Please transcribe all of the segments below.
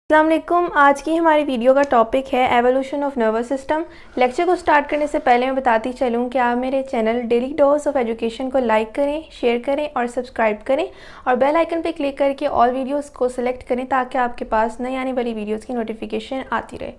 अस्सलाम वालेकुम। आज की हमारी वीडियो का टॉपिक है evolution of nervous system. Lecture को स्टार्ट करने से पहले मैं बताती चलूँ कि आप मेरे channel daily dose of education को लाइक करें, शेयर करें और सब्सक्राइब करें और बेल आइकन पर क्लिक करके ऑल वीडियोस को सिलेक्ट करें ताकि आपके पास नई आने वाली वीडियोस की नोटिफिकेशन आती रहे।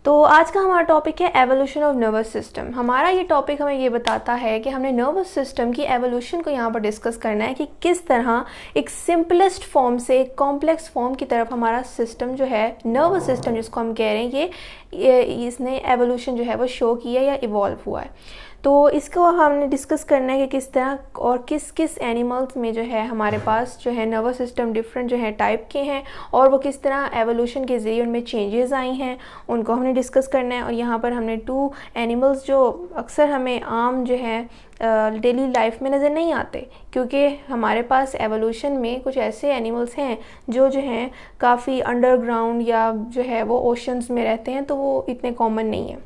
तो आज का हमारा टॉपिक है एवोल्यूशन ऑफ नर्वस सिस्टम। हमारा ये टॉपिक हमें ये बताता है कि हमने नर्वस सिस्टम की एवोल्यूशन को यहाँ पर डिस्कस करना है कि किस तरह एक सिंपलेस्ट फॉर्म से एक कॉम्प्लेक्स फॉर्म की तरफ हमारा सिस्टम जो है, नर्वस सिस्टम जिसको हम कह रहे हैं, ये इसने एवोल्यूशन जो है वो शो किया या इवॉल्व हुआ है। तो इसको हमने डिस्कस करना है कि किस तरह और किस किस एनिमल्स में जो है हमारे पास जो है नर्वस सिस्टम डिफरेंट जो है टाइप के हैं और वो किस तरह एवोल्यूशन के ज़रिए उनमें चेंजेस आई हैं, उनको हमने डिस्कस करना है। और यहाँ पर हमने 2 एनिमल्स जो अक्सर हमें आम जो है डेली लाइफ में नज़र नहीं आते, क्योंकि हमारे पास एवोल्यूशन में कुछ ऐसे एनिमल्स हैं जो हैं काफ़ी अंडरग्राउंड या जो है वो ओशंस में रहते हैं, तो वो इतने कॉमन नहीं है।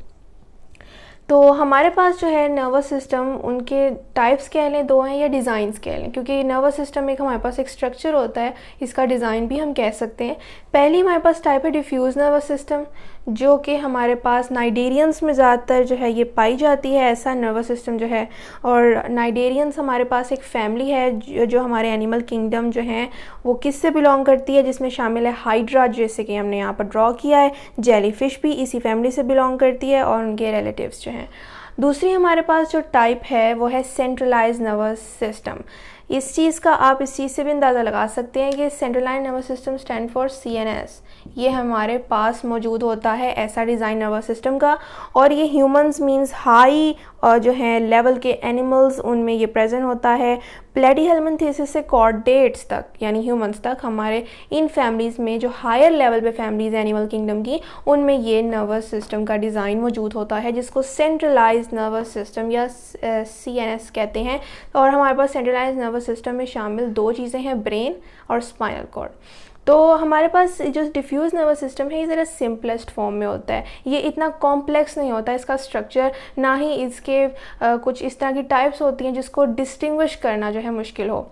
तो हमारे पास जो है नर्वस सिस्टम, उनके टाइप्स कह लें 2 हैं या डिज़ाइंस कह लें, क्योंकि नर्वस सिस्टम एक हमारे पास एक स्ट्रक्चर होता है, इसका डिज़ाइन भी हम कह सकते हैं। पहली हमारे पास टाइप है डिफ्यूज़ नर्वस सिस्टम, जो कि हमारे पास नाइडेरियंस में ज़्यादातर जो है ये पाई जाती है, ऐसा नर्वस सिस्टम जो है। और नाइडेरियंस हमारे पास एक फैमिली है जो हमारे एनिमल किंगडम जो है वो किस से बिलोंग करती है, जिसमें शामिल है हाइड्रा, जैसे कि हमने यहाँ पर ड्रॉ किया है। जेलीफिश भी इसी फैमिली से बिलोंग करती है और उनके रिलेटिव्स जो हैं। दूसरी हमारे पास जो टाइप है वो है सेंट्रलाइज नर्वस सिस्टम। इस चीज़ का आप इस चीज़ से भी अंदाज़ा लगा सकते हैं कि centralise nervous system stand for CNS। ये हमारे पास मौजूद होता है ऐसा डिज़ाइन नर्वस सिस्टम का, और ये ह्यूमंस मींस हाई जो है लेवल के एनिमल्स, उनमें ये प्रेजेंट होता है। प्लेटीहेल्मिन्थेसिस से कॉर्डेट्स तक यानी ह्यूमंस तक हमारे इन फैमिलीज़ में जो हायर लेवल पे फैमिलीज़ एनिमल किंगडम की, उनमें ये नर्वस सिस्टम का डिज़ाइन मौजूद होता है, जिसको सेंट्रलाइज नर्वस सिस्टम या CNS कहते हैं। और हमारे पास सेंट्रलाइज नर्वस सिस्टम में शामिल 2 चीज़ें हैं, ब्रेन और स्पाइनल कॉर्ड। तो हमारे पास जो डिफ्यूज़ नर्वस सिस्टम है ये ज़रा सिंपलेस्ट फॉर्म में होता है, ये इतना कॉम्प्लेक्स नहीं होता इसका स्ट्रक्चर, ना ही इसके कुछ इस तरह की टाइप्स होती हैं जिसको डिस्टिंग्विश करना जो है मुश्किल हो।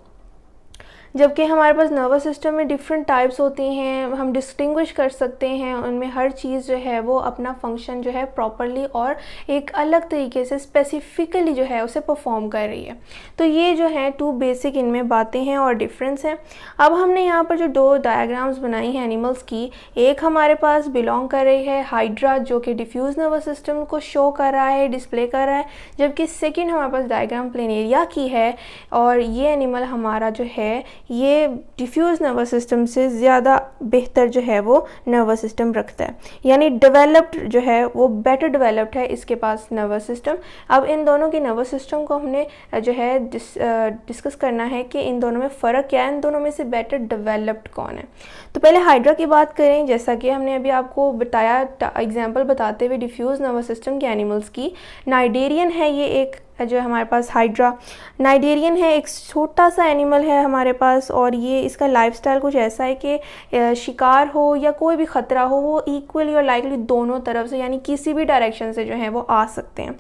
जबकि हमारे पास नर्वस सिस्टम में डिफरेंट टाइप्स होती हैं, हम डिस्टिंग्विश कर सकते हैं, उनमें हर चीज़ जो है वो अपना फंक्शन जो है प्रॉपरली और एक अलग तरीके से स्पेसिफिकली जो है उसे परफॉर्म कर रही है। तो ये जो है 2 बेसिक इनमें बातें हैं और डिफरेंस हैं। अब हमने यहाँ पर जो 2 डायग्राम्स बनाई हैं एनिमल्स की, एक हमारे पास बिलोंग कर रही है हाइड्रा, जो कि डिफ्यूज़ नर्वस सिस्टम को शो कर रहा है, डिस्प्ले कर रहा है, जबकि सेकेंड हमारे पास डायग्राम प्लेनेरिया की है, और ये एनिमल हमारा जो है ये डिफ्यूज़ नर्वस सिस्टम से ज़्यादा बेहतर जो है वो नर्वस सिस्टम रखता है, यानी डेवलप्ड जो है वो बेटर डेवलप्ड है इसके पास नर्वस सिस्टम। अब इन दोनों के नर्वस सिस्टम को हमने जो है डिस्कस करना है कि इन दोनों में फ़र्क क्या है, इन दोनों में से बेटर डेवलप्ड कौन है। तो पहले हाइड्रा की बात करें। जैसा कि हमने अभी आपको बताया एग्जाम्पल बताते हुए डिफ्यूज़ नर्वस सिस्टम के एनिमल्स की, नाइडेरियन है ये एक जो हमारे पास हाइड्रा। नाइडेरियन है, एक छोटा सा एनिमल है हमारे पास, और ये इसका लाइफस्टाइल कुछ ऐसा है कि शिकार हो या कोई भी ख़तरा हो वो इक्वली और लाइकली दोनों तरफ से यानी किसी भी डायरेक्शन से जो है वो आ सकते हैं।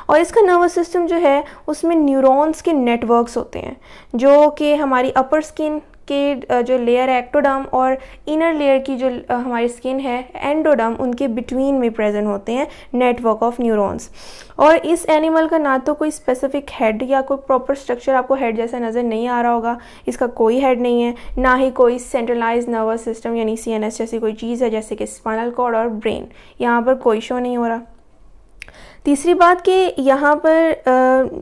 और इसका नर्वस सिस्टम जो है उसमें न्यूरॉन्स के नेटवर्क्स होते हैं, जो कि हमारी अपर स्किन के जो लेयर है एक्टोडर्म और इनर लेयर की जो हमारी स्किन है एंडोडर्म, उनके बिटवीन में प्रेजेंट होते हैं नेटवर्क ऑफ न्यूरॉन्स। और इस एनिमल का ना तो कोई स्पेसिफिक हेड या कोई प्रॉपर स्ट्रक्चर आपको हेड जैसा नज़र नहीं आ रहा होगा, इसका कोई हेड नहीं है, ना ही कोई सेंट्रलाइज नर्वस सिस्टम यानी CNS जैसी कोई चीज़ है जैसे कि स्पाइनल कॉर्ड और ब्रेन, यहाँ पर कोई शो नहीं हो रहा। तीसरी बात कि यहाँ पर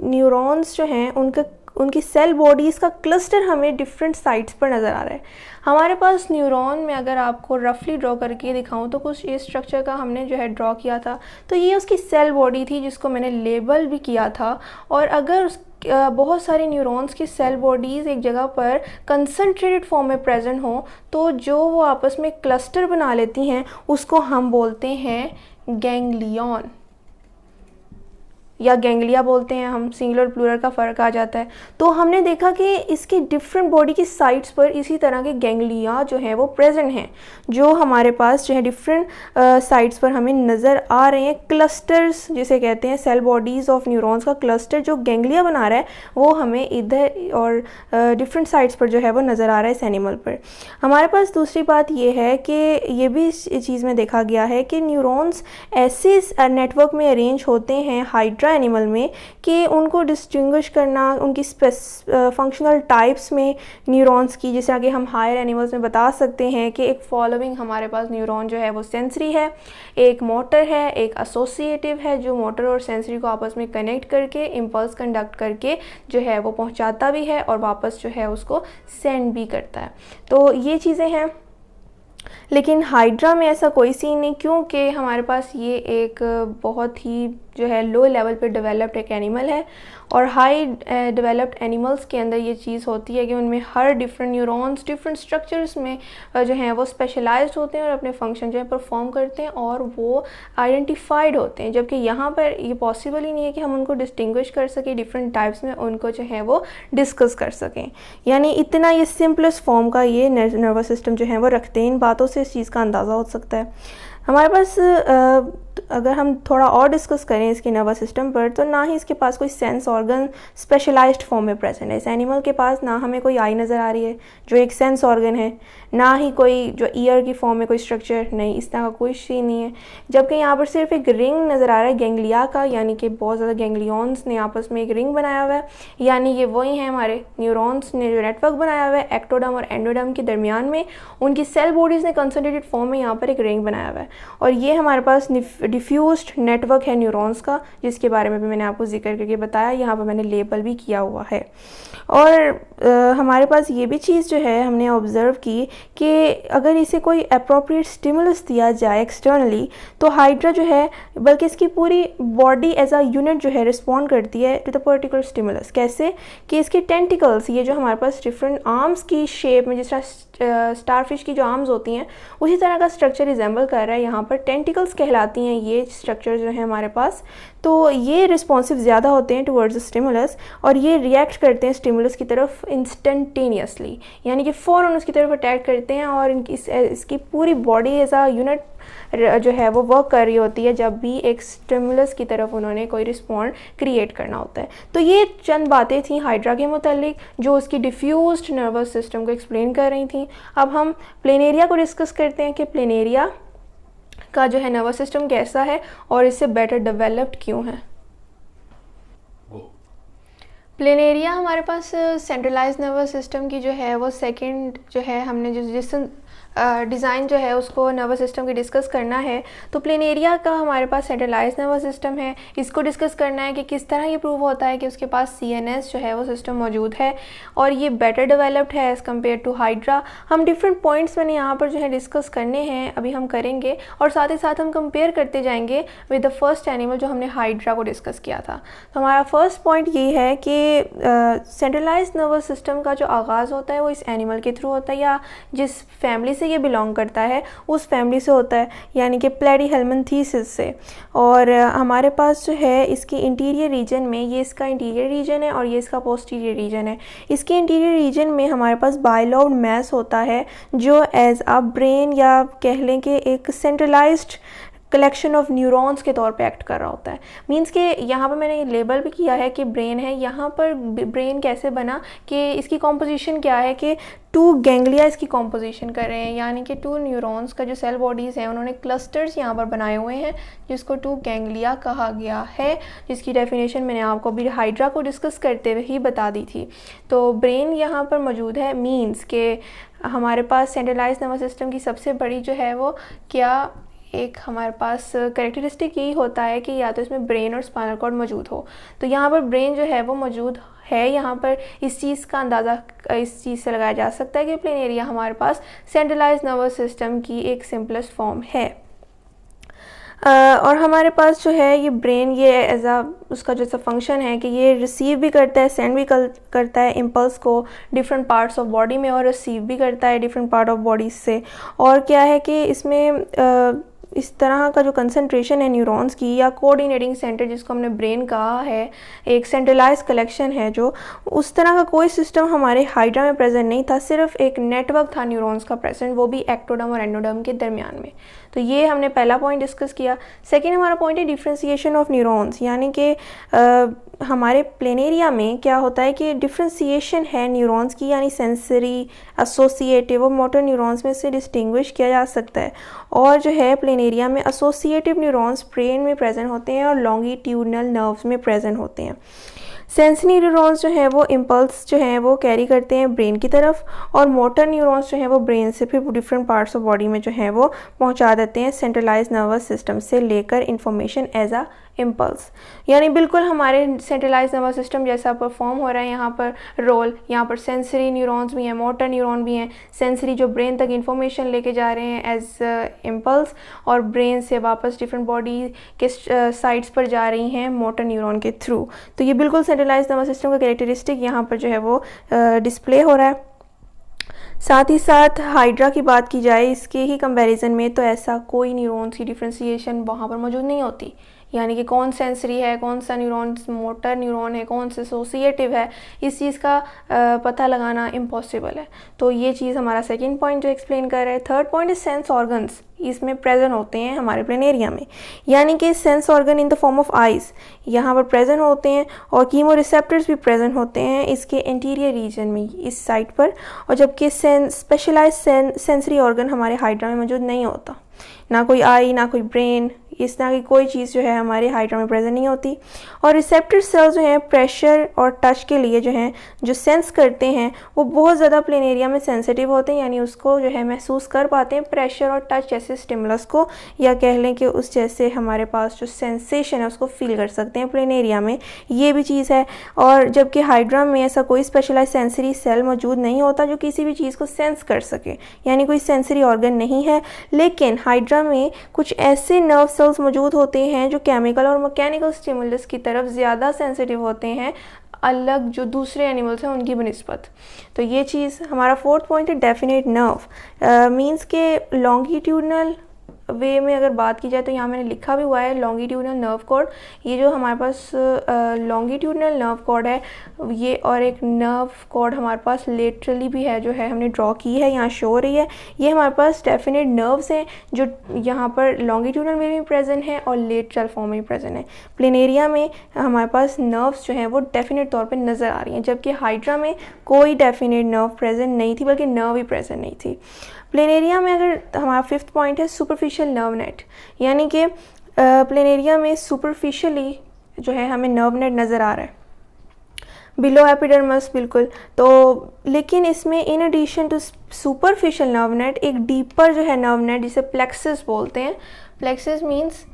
न्यूरॉन्स जो हैं उनकी सेल बॉडीज़ का क्लस्टर हमें डिफरेंट साइट्स पर नज़र आ रहा है। हमारे पास न्यूरॉन में अगर आपको रफली ड्रॉ करके दिखाऊं तो कुछ इस स्ट्रक्चर का हमने जो है ड्रॉ किया था, तो ये उसकी सेल बॉडी थी जिसको मैंने लेबल भी किया था। और अगर बहुत सारे न्यूरॉन्स की सेल बॉडीज़ एक जगह पर कंसंट्रेटेड फॉर्म में प्रेजेंट हो, तो जो वो आपस में क्लस्टर बना लेती हैं उसको हम बोलते हैं गैंग्लियन। या गैंग्लिया बोलते हैं हम, सिंगुलर प्लूरल का फ़र्क आ जाता है। तो हमने देखा कि इसकी डिफरेंट बॉडी की साइड्स पर इसी तरह के गैंग्लिया जो हैं वो प्रेजेंट हैं, जो हमारे पास जो है डिफरेंट साइड्स पर हमें नज़र आ रहे हैं। क्लस्टर्स जिसे कहते हैं, सेल बॉडीज़ ऑफ न्यूरॉन्स का क्लस्टर जो गैंग्लिया बना रहा है वो हमें इधर और डिफरेंट साइड्स पर जो है वो नज़र आ रहा है इस एनिमल पर। हमारे पास दूसरी बात ये है कि ये भी इस चीज़ में देखा गया है कि न्यूरॉन्स ऐसे नेटवर्क में अरेंज होते हैं हाइड्रा एनिमल में कि उनको डिस्टिंग्विश करना उनकी फंक्शनल टाइप्स में न्यूरॉन्स की, जैसे कि हम हायर एनिमल्स में बता सकते हैं कि एक फॉलोइंग हमारे पास न्यूरॉन जो है वो सेंसरी है, एक मोटर है, एक एसोसिएटिव है जो मोटर और सेंसरी को आपस में कनेक्ट करके इम्पल्स कंडक्ट करके जो है वो पहुंचाता भी है और वापस जो है उसको सेंड भी करता है। तो ये चीज़ें हैं। लेकिन हाइड्रा में ऐसा कोई सीन नहीं, क्योंकि हमारे पास ये एक बहुत ही जो है लो लेवल पे डेवलप्ड एक एनिमल है। और हाई डेवलप्ड एनिमल्स के अंदर ये चीज़ होती है कि उनमें हर डिफरेंट न्यूरॉन्स डिफरेंट स्ट्रक्चर्स में जो हैं वो स्पेशलाइज्ड होते हैं और अपने फंक्शन जो है परफॉर्म करते हैं और वो आइडेंटिफाइड होते हैं। जबकि यहाँ पर ये पॉसिबल ही नहीं है कि हम उनको डिस्टिंग्विश कर सकें, डिफरेंट टाइप्स में उनको जो है वो डिस्कस कर सकें। यानी इतना ये सिंपलेस्ट फॉर्म का ये नर्वस सिस्टम जो है वो रखते हैं। इन बातों से इस चीज़ का अंदाज़ा हो सकता है। हमारे पास अगर हम थोड़ा और डिस्कस करें इसके नर्वस सिस्टम पर, तो ना ही इसके पास कोई सेंस ऑर्गन स्पेशलाइज्ड फॉर्म में प्रेजेंट है। इस एनिमल के पास ना हमें कोई आई नज़र आ रही है जो एक सेंस ऑर्गन है, ना ही कोई जो ईयर की फॉर्म में कोई स्ट्रक्चर, नहीं, इस तरह का कोई चीज़ नहीं है। जबकि यहाँ पर सिर्फ एक रिंग नज़र आ रहा है गैंग्लिया का, यानी कि बहुत ज़्यादा गैंग्लियॉन्स ने आपस में एक रिंग बनाया हुआ है। यानी ये वही हैं हमारे न्यूरॉन्स ने जो नेटवर्क बनाया हुआ है एक्टोडर्म और एंडोडर्म के दरमियान में, उनकी सेल बॉडीज़ ने कंसंट्रेटेड फॉर्म में यहाँ पर एक रिंग बनाया हुआ है। और ये हमारे पास डिफ्यूज्ड नेटवर्क है न्यूरॉन्स का, जिसके बारे में भी मैंने आपको जिक्र करके बताया, यहाँ पर मैंने लेबल भी किया हुआ है। और हमारे पास ये भी चीज़ जो है हमने ऑब्ज़र्व की कि अगर इसे कोई अप्रोप्रिएट स्टिमुलस दिया जाए एक्सटर्नली, तो हाइड्रा जो है बल्कि इसकी पूरी बॉडी एज अ यूनिट जो है रिस्पॉन्ड करती है टू द पर्टिकुलर स्टिमुलस। कैसे कि इसके टेंटिकल्स, ये जो हमारे पास डिफरेंट आर्म्स की शेप में, जिस तरह स्टारफिश की जो आर्म्स होती हैं उसी तरह का स्ट्रक्चर रिजेंबल कर रहा है। यहाँ पर टेंटिकल्स कहलाती हैं ये स्ट्रक्चर जो है हमारे पास। तो ये रिस्पॉन्सिव ज़्यादा होते हैं टुवर्ड्स स्टिमुलस और ये रिएक्ट करते हैं स्टिमुलस की तरफ इंस्टेंटेनियसली, यानी कि फ़ौरन उसकी तरफ अटैक करते हैं और इसकी पूरी बॉडी एज अ यूनिट जो है वो वर्क कर रही होती है जब भी एक स्टिमुलस की तरफ उन्होंने कोई रिस्पॉन्ड क्रिएट करना होता है। तो ये चंद बातें थी हाइड्रा के मुतालिक जो उसकी डिफ्यूज्ड नर्वस सिस्टम को एक्सप्लेन कर रही थी। अब हम प्लेनेरिया को डिस्कस करते हैं कि प्लेनेरिया का जो है नर्वस सिस्टम कैसा है और इससे बेटर डेवलप्ड क्यों है। प्लेनेरिया हमारे पास सेंट्रलाइज्ड नर्वस सिस्टम की जो है वो सेकंड जो है, हमने जिस डिज़ाइन जो है उसको नर्वस सिस्टम की डिस्कस करना है, तो प्लेनेरिया का हमारे पास सेंट्रलाइज्ड नर्वस सिस्टम है। इसको डिस्कस करना है कि किस तरह ये प्रूव होता है कि उसके पास सीएनएस जो है वो सिस्टम मौजूद है और ये बेटर डेवलप्ड है एज़ कम्पेयर टू हाइड्रा। हम डिफरेंट पॉइंट्स मैंने यहाँ पर जो है डिस्कस करने हैं, अभी हम करेंगे और साथ ही साथ हम कंपेयर करते जाएंगे विद द फर्स्ट एनिमल जो हमने हाइड्रा को डिस्कस किया था। तो हमारा फर्स्ट पॉइंट ये है कि सेंट्रलाइज्ड नर्वस सिस्टम का जो आगाज़ होता है वो इस एनिमल के थ्रू होता है या जिस फैमिली से ये बिलोंग करता है उस फैमिली से होता है, यानी कि प्लेटीहेल्मिन्थेसिस से। और हमारे पास जो है इसकी इंटीरियर रीजन में, ये इसका इंटीरियर रीजन है और ये इसका पोस्टीरियर रीजन है। इसके इंटीरियर रीजन में हमारे पास बाइलोब्ड मैस होता है जो एज अ ब्रेन या कह लें कि एक सेंट्रलाइज्ड कलेक्शन ऑफ न्यूरॉन्स के तौर पे एक्ट कर रहा होता है। मींस कि यहाँ पर मैंने लेबल भी किया है कि ब्रेन है। यहाँ पर ब्रेन कैसे बना कि इसकी कॉम्पोजिशन क्या है कि 2 गैंग्लिया इसकी कॉम्पोजिशन कर रहे हैं, यानी कि 2 न्यूरॉन्स का जो सेल बॉडीज़ हैं उन्होंने क्लस्टर्स यहाँ पर बनाए हुए हैं जिसको 2 गैंग्लिया कहा गया है, जिसकी डेफिनेशन मैंने आपको अभी हाइड्रा को डिस्कस करते हुए ही बता दी थी। तो ब्रेन यहाँ पर मौजूद है, मीन्स के हमारे पास सेंट्रलाइज्ड नर्वस सिस्टम की सबसे बड़ी जो है वो क्या एक हमारे पास कैरेक्टरिस्टिक यही होता है कि या तो इसमें ब्रेन और स्पाइनल कॉर्ड मौजूद हो। तो यहाँ पर ब्रेन जो है वो मौजूद है। यहाँ पर इस चीज़ का अंदाज़ा इस चीज़ से लगाया जा सकता है कि प्लेनेरिया हमारे पास सेंट्रलाइज्ड नर्वस सिस्टम की एक सिंपलेस्ट फॉर्म है। और हमारे पास जो है ये ब्रेन, ये एज आ उसका जैसा फंक्शन है कि ये रिसीव भी करता है, सेंड भी करता है इम्पल्स को डिफरेंट पार्ट्स ऑफ बॉडी में और रिसीव भी करता है डिफरेंट पार्ट ऑफ बॉडी से। और क्या है कि इसमें इस तरह का जो कंसंट्रेशन है न्यूरॉन्स की, या कोऑर्डिनेटिंग सेंटर जिसको हमने ब्रेन कहा है, एक सेंट्रलाइज कलेक्शन है जो, उस तरह का कोई सिस्टम हमारे हाइड्रा में प्रेजेंट नहीं था, सिर्फ एक नेटवर्क था न्यूरॉन्स का प्रेजेंट, वो भी एक्टोडर्म और एंडोडर्म के दरमियान में। तो ये हमने पहला पॉइंट डिस्कस किया। सेकेंड हमारा पॉइंट है डिफ्रेंसिएशन ऑफ न्यूरॉन्स, यानी कि हमारे प्लेनेरिया में क्या होता है कि डिफ्रेंसिएशन है न्यूरॉन्स की, यानी सेंसरी, एसोसिएटिव और मोटर न्यूरॉन्स में से डिस्टिंग्विश किया जा सकता है। और जो है प्लेनेरिया में एसोसिएटिव न्यूरॉन्स ब्रेन में प्रेजेंट होते हैं और लॉन्गिट्यूडनल नर्व्स में प्रेजेंट होते हैं। सेंसरी न्यूरॉन्स जो है वो इम्पल्स जो है वो कैरी करते हैं ब्रेन की तरफ, और मोटर न्यूरॉन्स जो है वो ब्रेन से फिर डिफरेंट पार्ट्स ऑफ बॉडी में जो है वो पहुंचा देते हैं सेंट्रलाइज नर्वस सिस्टम से लेकर इंफॉर्मेशन एज अ इम्पल्स। यानी बिल्कुल हमारे सेंट्रलाइज नर्वस सिस्टम जैसा परफॉर्म हो रहा है यहाँ पर रोल। यहाँ पर सेंसरी न्यूरॉन्स भी हैं, मोटर न्यूरॉन भी हैं। सेंसरी जो ब्रेन तक इंफॉर्मेशन लेके जा रहे हैं एज इम्पल्स, और ब्रेन से वापस डिफरेंट बॉडी के साइड्स पर जा रही हैं मोटर न्यूरॉन के थ्रू। तो ये बिल्कुल सेंट्रलाइज नर्वस सिस्टम का कैरेक्टरिस्टिक यहाँ पर जो है वो डिस्प्ले हो रहा है। साथ ही साथ हाइड्रा की बात की जाए इसके ही कंपैरिजन में, तो ऐसा कोई न्यूरॉन्स की डिफ्रेंसिएशन वहाँ पर मौजूद नहीं होती, यानी कि कौन सेंसरी है, कौन सा न्यूरॉन मोटर न्यूरॉन है, कौन सा एसोसिएटिव है, इस चीज़ का पता लगाना इम्पॉसिबल है। तो ये चीज़ हमारा सेकंड पॉइंट जो एक्सप्लेन कर रहा है। थर्ड पॉइंट है सेंस ऑर्गन्स, इसमें प्रेजेंट होते हैं हमारे प्लेनेरिया में, यानी कि sense organ in the form of eyes यहाँ पर प्रेजेंट होते हैं, और कीमो रिसेप्टर्स भी प्रेजेंट होते हैं इसके इंटीरियर रीजन में, इस साइड पर। और जबकि स्पेशलाइज सेंसरी ऑर्गन हमारे हाइड्रा में मौजूद नहीं होता, ना कोई आई, ना कोई ब्रेन, इस तरह की कोई चीज़ जो है हमारे हाइड्रा में प्रेजेंट नहीं होती। और रिसेप्टर सेल्स जो हैं प्रेशर और टच के लिए जो हैं, जो सेंस करते हैं, वो बहुत ज़्यादा प्लेनेरिया में सेंसिटिव होते हैं, यानी उसको जो है महसूस कर पाते हैं प्रेशर और टच जैसे स्टिमुलस को, या कह लें कि उस जैसे हमारे पास जो सेंसेशन है उसको फील कर सकते हैं प्लेनेरिया में, ये भी चीज़ है। और जबकि हाइड्रा में ऐसा कोई स्पेशलाइज सेंसरी सेल मौजूद नहीं होता जो किसी भी चीज़ को सेंस कर सके, यानी कोई सेंसरी ऑर्गन नहीं है। लेकिन हाइड्रा में कुछ ऐसे नर्व सेल्स मौजूद होते हैं जो केमिकल और मैकेनिकल स्टिमुलस की तरफ ज़्यादा सेंसिटिव होते हैं, अलग जो दूसरे एनिमल्स हैं उनकी बनिस्बत। तो ये चीज़ हमारा फोर्थ पॉइंट है डेफिनेट नर्व, मींस के लॉन्गिट्यूडनल वे में अगर बात की जाए तो यहाँ मैंने लिखा भी हुआ है लॉन्गिट्यूडनल नर्व कॉर्ड। ये जो हमारे पास लॉन्गिट्यूडनल नर्व कॉर्ड है ये, और एक नर्व कॉर्ड हमारे पास लेटरली भी है जो है हमने ड्रॉ की है, यहाँ शो हो रही है। ये हमारे पास डेफिनेट नर्व्स हैं जो यहाँ पर लॉन्गिट्यूडनल वे में प्रेजेंट है और लेटरल फॉर्म में प्रेजेंट है। प्लेनेरिया में हमारे पास नर्व्स जो हैं वो डेफिनेट तौर पर नज़र आ रही हैं, जबकि हाइड्रा में कोई डेफिनेट नर्व प्रेजेंट नहीं थी, बल्कि नर्व ही प्रेजेंट नहीं थी। प्लेनेरिया में अगर हमारा फिफ्थ पॉइंट है सुपरफिशियल नर्व नेट, यानी कि प्लेनेरिया में सुपरफिशियली जो है हमें नर्व नेट नज़र आ रहा है बिलो एपिडर्मस, बिल्कुल। तो लेकिन इसमें in addition to superficial nerve net एक डीपर जो है नर्व नेट जिसे प्लेक्सस बोलते हैं, प्लेक्सस मीन्स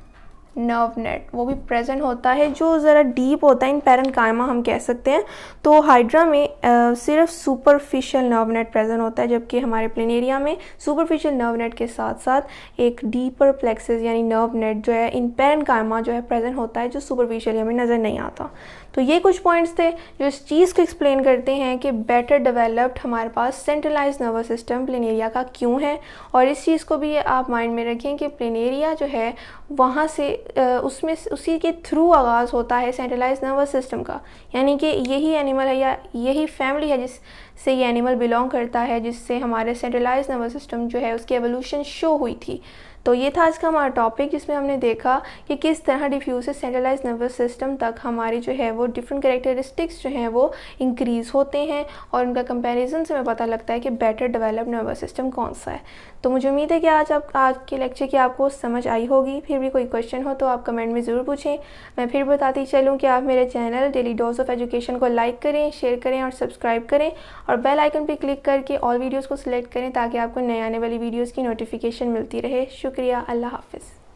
नर्व नेट, वो भी प्रेजेंट होता है जो ज़रा डीप होता है, इन पैरेन्काइमा हम कह सकते हैं। तो हाइड्रा में सिर्फ सुपरफिशियल नर्व नेट प्रेजेंट होता है, जबकि हमारे प्लेनेरिया में सुपरफिशियल नर्व नेट के साथ साथ एक डीपर प्लेक्सस यानी नर्व नेट जो है इन पैरेन्काइमा जो है प्रेजेंट होता है, जो सुपरफिशियल हमें नज़र नहीं आता। तो ये कुछ पॉइंट्स थे जो इस चीज़ को एक्सप्लेन करते हैं कि बेटर डेवलप्ड हमारे पास सेंट्रलाइज नर्वस सिस्टम प्लेनेरिया का क्यों है। और इस चीज़ को भी आप माइंड में रखें कि प्लेनेरिया जो है वहाँ से उसमें उसी के थ्रू आगाज़ होता है सेंट्रलाइज नर्वस सिस्टम का, यानी कि यही एनिमल है या यही फैमिली है जिससे ये एनिमल बिलोंग करता है, जिससे हमारे सेंट्रलाइज नर्वस सिस्टम जो है उसकी एवोल्यूशन शो हुई थी। तो ये था आज का हमारा टॉपिक, जिसमें हमने देखा कि किस तरह डिफ्यूज से सेंट्रलाइज नर्वस सिस्टम तक हमारी जो है वो डिफरेंट कैरेक्टरिस्टिक्स जो हैं वो इंक्रीज़ होते हैं, और उनका कंपैरिजन से हमें पता लगता है कि बेटर डेवलप्ड नर्वस सिस्टम कौन सा है। तो मुझे उम्मीद है कि आज के लेक्चर की आपको समझ आई होगी। फिर भी कोई क्वेश्चन हो तो आप कमेंट में ज़रूर पूछें। मैं फिर बताती चलूँ कि आप मेरे channel daily dose of education को लाइक करें, शेयर करें और सब्सक्राइब करें, और बेल आइकन पर क्लिक करके ऑल वीडियोज़ को सिलेक्ट करें ताकि आपको नए आने वाली वीडियोज़ की नोटिफिकेशन मिलती रहे। शुक्रिया, अल्लाह हाफ़िज़।